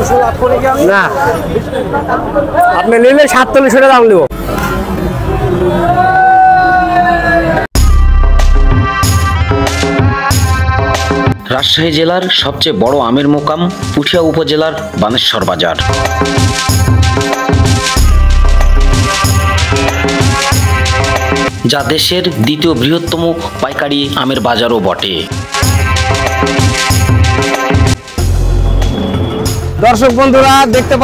200 লাভ করে কি আমি? না, আপনি নিলে 47 টাকা দাম দেবো। রাজশাহী জেলার সবচেয়ে বড় আমের মোকাম পুঠিয়া উপজেলার বানেশ্বর বাজার। যা দেশের দ্বিতীয় বৃহত্তম পাইকারি আমের বাজারও বটে। দর্শক বন্ধুরা দেখতে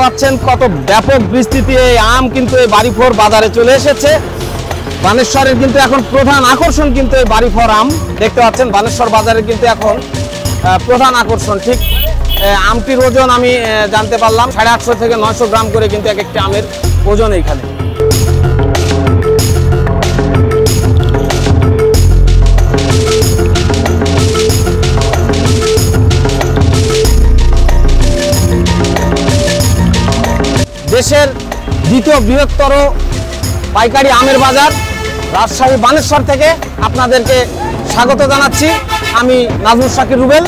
পাচ্ছেন কত ব্যাপক বিস্তৃতি এই আম কিন্তু এই বাড়িফোর বাজারে চলে এসেছে। বানেশ্বরের কিন্তু এখন প্রধান আকর্ষণ কিন্তু এই বাড়িফোর আম। দেখতে পাচ্ছেন বানেশ্বর বাজারে কিন্তু এখন প্রধান আকর্ষণ। ঠিক আমটির ওজন আমি জানতে পারলাম 850 থেকে 900 গ্রাম করে কিন্তু এক একটা আমের ওজন এইখানে। দেশের দ্বিতীয় বৃহত্তর পাইকারি আমের বাজার রাজশাহী বানেশ্বর থেকে আপনাদেরকে স্বাগত জানাচ্ছি। আমি নাজমুল শাকির রুবেল।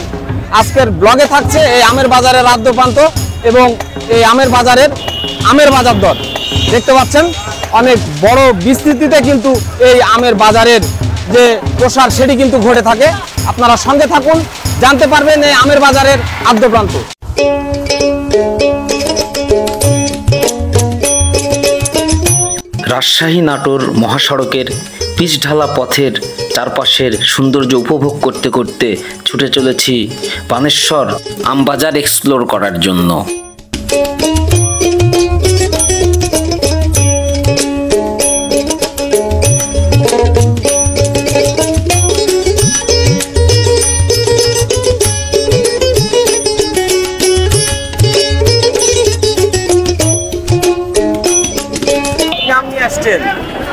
আজকের ব্লগে থাকছে এই আমের বাজারের আদ্যপ্রান্ত এবং এই আমের বাজারের আমের বাজার দর। দেখতে পাচ্ছেন অনেক বড় বিস্তৃতিতে কিন্তু এই আমের বাজারের যে প্রসার সেটি কিন্তু ঘটে থাকে। আপনারা সঙ্গে থাকুন, জানতে পারবেন এই আমের বাজারের আদ্যপ্রান্ত। রাজশাহী নাটোর মহাসড়কের পিচঢালা পথের চারপাশের সৌন্দর্য উপভোগ করতে করতে ছুটে চলেছি বানেশ্বর আমবাজার এক্সপ্লোর করার জন্য।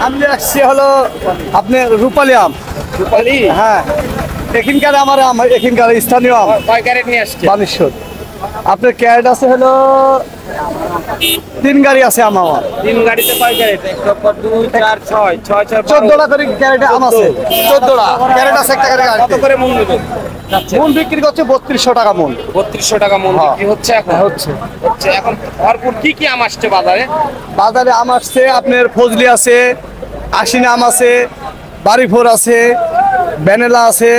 আমি আসছি হলো আপনার রূপালী আম। রূপালী? হ্যাঁ, এখানকার এখানকার স্থানীয় আম। কয় ক্যারেট নিয়ে আসছে? বানেশ্বর। আপনার ক্যারেট আছে হলো 3 গাড়ি আছে আম আমার। 3 গাড়িতে কয় ক্যারেট? 1 2 4 6 6 14টা করে ক্যারেটে আম আছে। 14টা ক্যারেট আছে একটা গাড়ি। কত করে মন নেবেন? মন বিক্রি করছে 3200 টাকা মন। 3200 টাকা মন বিক্রি হচ্ছে এখন? হচ্ছে। এখন ভরপুর কি কি আম আসছে বাজারে? বাজারে আম আসছে আপনার ফজলি আছে, আশিনা আম আছে, বাড়িফোর আছে, ভ্যানিলা আছে।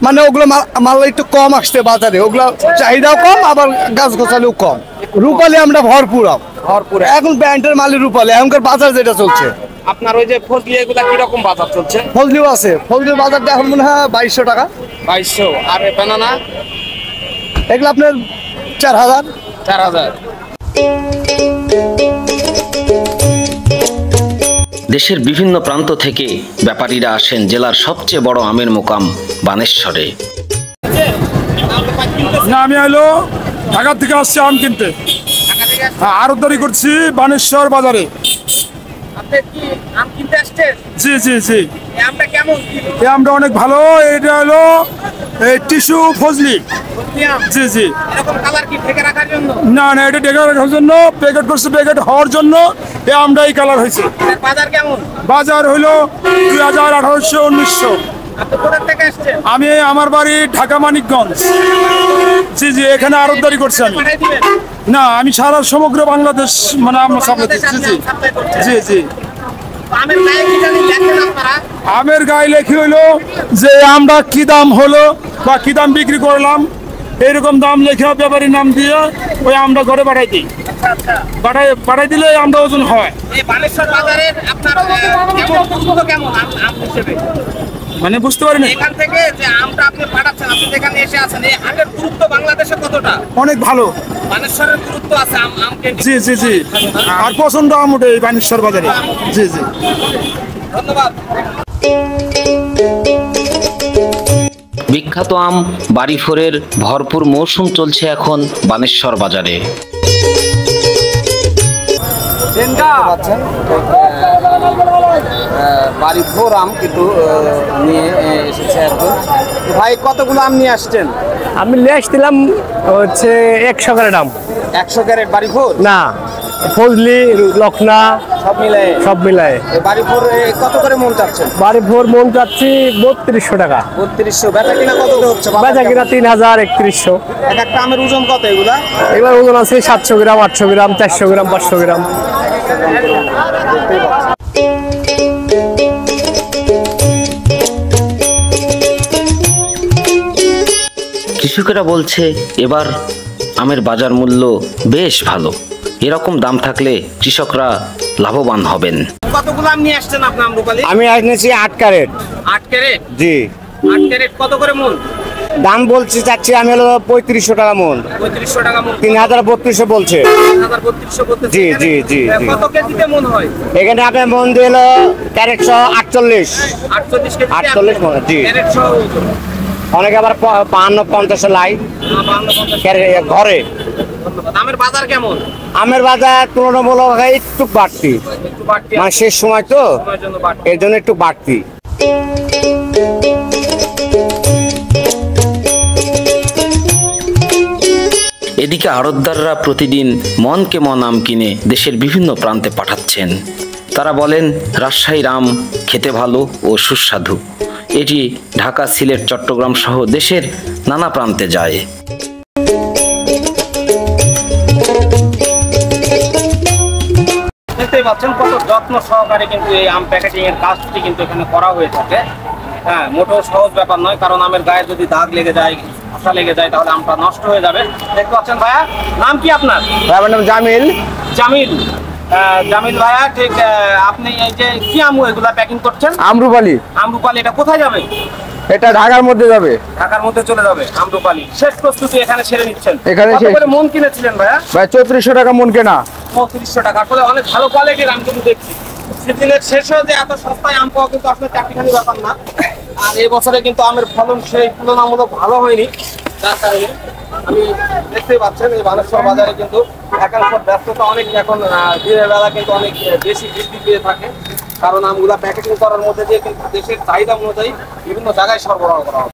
মানে ওগুলো মাল একটু কম আসছে বাজারে, ওগুলো চাহিদাও কম আবার গাছ গোছালেও কম। রূপালী আমরা ভরপুর আম। ভরপুর এখন ব্র্যান্ডের মালি রূপালী। এখনকার বাজার যেটা চলছে। আপনার ওই যে ফজলি এগুলা কি রকম বাজার চলছে? ফজলিও আছে। ফজলির বাজারটা এখন মনে হয় 2200 টাকা। 2200। আর ব্যানানা? এগুলো আপনার 4000। 4000। দেশের বিভিন্ন প্রান্ত থেকে ব্যাপারীরা আসেন জেলার সবচেয়ে বড় আমের মোকাম বানেশ্বরে। না, আমি হলো ঢাকা থেকে আসছি আম কিনতে। আড়তদারি করছি বানেশ্বর বাজারে। আপনি কি আম কিনতে আসছেন? জি জি জি। এই আমটা কেমন? এই আমটা অনেক ভালো। এটা হলো এই টিস্যু ফজলি। জি জি। এরকম কালার কি ঢেকে রাখার জন্য? না না, এটা ডেকে রাখার জন্য প্যাকেট করছে। প্যাকেট হওয়ার জন্য এই আমটা এই কালার হয়েছে। বাজার কেমন? বাজার হইলো 2000, 1800, 1900। আপনি কোথা থেকে আসছেন? আমি আমার বাড়ি ঢাকা মানিকগঞ্জ। জি জি, এখানে আড়তদারি করছি আমি। পাঠিয়ে দিবেন? না, আমি সারা সমগ্র বাংলাদেশ মানে আমরা সাপ্লাই দিচ্ছি। জি জি জি। আমের গায়ে কি জানি লেখেন আপনারা? আমের গায়ে লেখি হইলো যে আমরা কি দাম হলো বা কি দাম বিক্রি করলাম, এইরকম দাম লেখা ব্যাপারীর নাম দিয়ে ওই আমরা ঘরে পাঠাই দিই। পাঠাই দিলে আমরা ওজন হয়। এই বানেশ্বর বাজারের আপনার কেমন আম হিসেবে? মানে বুঝতে পারিনি। এখান থেকে যে আমটা আপনি পাঠাচ্ছেন, আপনি যেখানে এসে আছেন, এই হাটের গুরুত্ব বাংলাদেশে কতটা? অনেক ভালো। বানেশ্বরের গুরুত্ব আছে আমকে। জি জি জি। আর পছন্দ আম ওঠে এই বানেশ্বর বাজারে। জি জি, ধন্যবাদ। বিখ্যাত আম বাড়িফোরের ভরপুর মৌসুম চলছে এখন বানেশ্বর বাজারে। বাড়িফোর আম কিন্তু নিয়ে এসেছে একজন। ভাই কতগুলো আম নিয়ে আসছেন? আমি নিয়ে আসছিলাম হচ্ছে 100 ক্যারেট আম। 100 ক্যারেট বাড়িফোর? না, ফজলি, লখনা সব মিলাই সব মিলায়। বাড়িপুর কত করে মন চাচ্ছেন? বাড়ি ভোর মন চাচ্ছি 3200 টাকা, 3200। বেচা কিনা কত হচ্ছে? বেচা কিনা 3000, 3100। এক একটা আমের ওজন কত এগুলা? এগুলোর ওজন আছে 700 গ্রাম, 800 গ্রাম, 400 গ্রাম, 500 গ্রাম। কৃষকেরা বলছে এবার আমের বাজার মূল্য বেশ ভালো। এরকম দাম থাকলে কৃষকরা লাভবান হবেন। কতগুলো আম নিয়ে আসছেন আপনি আম্রপালি? আমি এনেছি 8 ক্যারেট। 8 ক্যারেট? জি। 8 ক্যারেট কত করে মন? দাম বলছি চাচ্ছি আমি হলো 3500 টাকা মন। 3500 টাকা মন। 3032 বলছে। 3200 করতেছে। জি, জি, জি, জি। কত কেজিতে মন হয়? এখানে আপনার মন দিল ক্যারেট 48। 48 কেজি। 48 মন, জি। ক্যারেট সহ ওজন। অনেকে আবার 52-50 লাই 52-50 ক্যারেট ঘরে। আমের বাজার কেমন? আমের বাজার তুলনামূলক একটু বাড়তি, একটু বাড়তি মানে শেষ সময় তো, সময়ের জন্য বাড়তি। এর জন্য একটু বাড়তি। এদিকে আড়তদাররা প্রতিদিন মনকে মন আম কিনে দেশের বিভিন্ন প্রান্তে পাঠাচ্ছেন। তারা বলেন রাজশাহীর আম খেতে ভালো ও সুস্বাদু। এটি ঢাকা, সিলেট, চট্টগ্রাম সহ দেশের নানা প্রান্তে যায়। দেখতেই পাচ্ছেন কত যত্ন সহকারে কিন্তু এই আম প্যাকেটিং এর কাজটি কিন্তু এখানে করা হয়ে থাকে। হ্যাঁ, মোটেও সহজ ব্যাপার নয়, কারণ আমের গায়ে যদি দাগ লেগে যায়, খসা লেগে যায়, তাহলে আমটা নষ্ট হয়ে যাবে। দেখতে পাচ্ছেন ভাইয়া, নাম কি আপনার? আমার নাম জামিল। জামিল। জামিল ভাইয়া, ঠিক আপনি এই যে কি আম এগুলা প্যাকিং করছেন? আম্রপালি। আম্রপালি, এটা কোথায় যাবে? এটা ঢাকার মধ্যে যাবে। ঢাকার মধ্যে চলে যাবে আম্রপালি। শেষ প্রস্তুতি এখানে সেরে নিচ্ছেন। এখানে কত শেষ। করে মন কিনেছিলেন ভাইয়া? ভাই 3400 টাকা মন কেনা। 3400 টাকা। আসলে অনেক ভালো কোয়ালিটির আম কিন্তু দেখছি। সিজনের শেষ হয়ে যে এত সস্তায় আম পাওয়া কিন্তু আসলে চাকরিখানি ব্যাপার না। আর এই বছরে কিন্তু আমের ফলন সেই তুলনামূলক ভালো হয়নি, যার কারণে আমি দেখতেই পাচ্ছেন এই বানেশ্বর বাজারে কিন্তু একাংশ ব্যস্ততা অনেক এখন দিনের বেলা কিন্তু অনেক বেশি বৃদ্ধি পেয়ে থাকে, কারণ আমগুলা প্যাকেটিং করার মধ্যে দিয়ে কিন্তু দেশের চাহিদা অনুযায়ী বিভিন্ন জায়গায় সরবরাহ করা হয়।